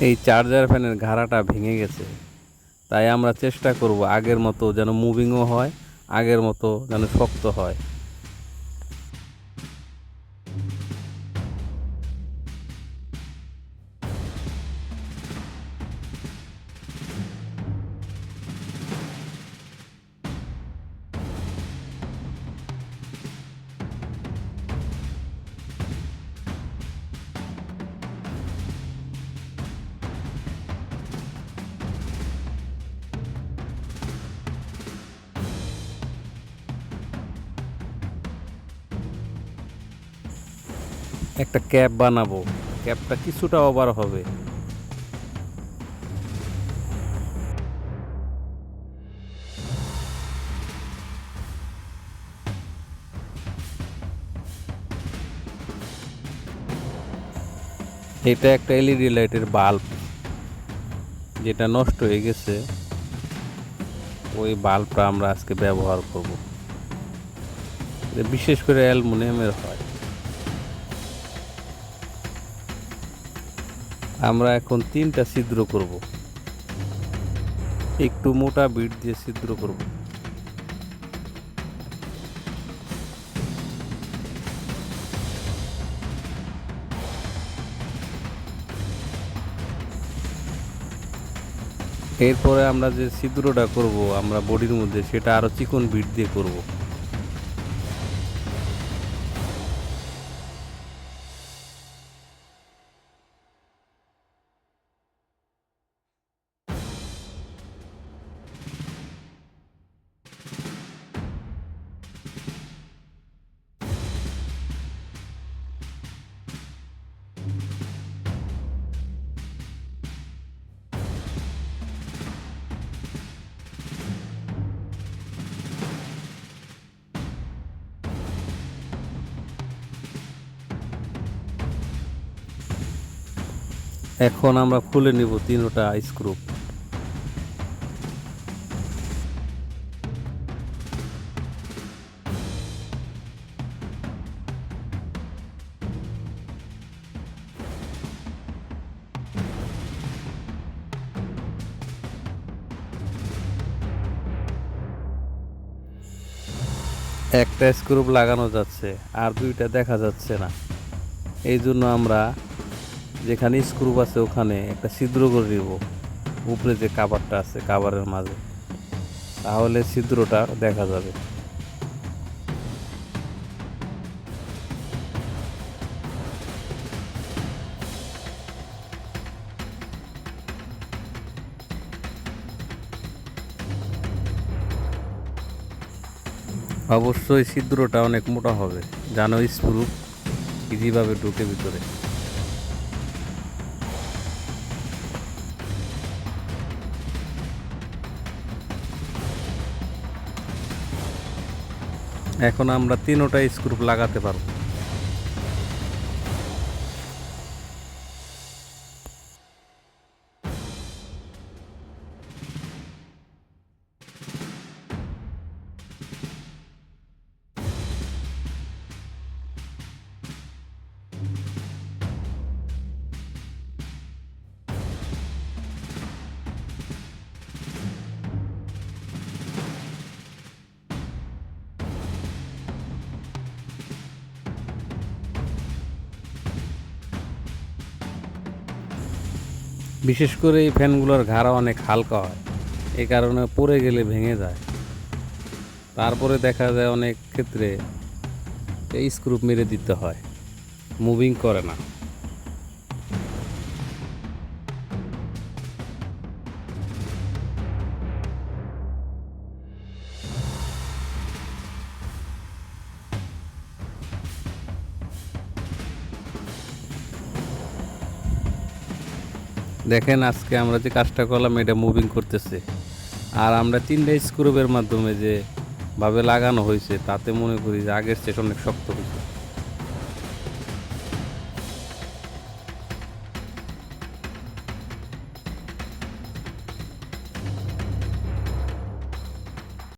এই চার্জার ফ্যানের ঘাড়াটা ভেঙে গেছে, তাই আমরা চেষ্টা করব আগের মতো যেন মুভিংও হয়, আগের মতো যেন শক্ত হয়। একটা ক্যাপ বানাবো, ক্যাপটা কিছুটা ওভার হবে। এটা একটা এলইডি লাইটের বাল্ব, যেটা নষ্ট হয়ে গেছে। ওই বাল্বটা আমরা আজকে ব্যবহার করব। এটা বিশেষ করে অ্যালুমিনিয়ামের হয়। আমরা এখন 3টা ছিদ্র করব, একটু মোটা বিট দিয়ে ছিদ্র করব। এরপরে আমরা যে ছিদ্রটা করব আমরা বডির মধ্যে, সেটা আরো চিকন বিট দিয়ে করব। এখন আমরা খুলে নিব 3টা স্ক্রু। একটা স্ক্রু লাগানো যাচ্ছে, আর 2টা দেখা যাচ্ছে না। এই জন্য আমরা যেখানে স্ক্রু আছে ওখানে একটা ছিদ্র করে নিব, উপরে যে কাভারটা আছে কাভারের মাঝে, তাহলে ছিদ্রটা দেখা যাবে। অবশ্যই ছিদ্রটা অনেক মোটা হবে, যেন স্ক্রু ইজিভাবে ঢুকে ভিতরে। এখন আমরা 3টা স্ক্রু লাগাতে পারবো। বিশেষ করে এই ফ্যানগুলোর ঘাড়া অনেক হালকা হয়, এই কারণে পড়ে গেলে ভেঙে যায়। তারপরে দেখা যায় অনেক ক্ষেত্রে এই স্ক্রু মেরে দিতে হয়, মুভিং করে না। দেখেন আজকে আমরা যে কাজটা করলাম এটা মুভিং করতেছে। আর আমরা 3টা স্ক্রুবের মাধ্যমে যে ভাবে লাগানো হয়েছে তাতে মনে করি যে আগের চেয়ে অনেক শক্ত হয়েছে।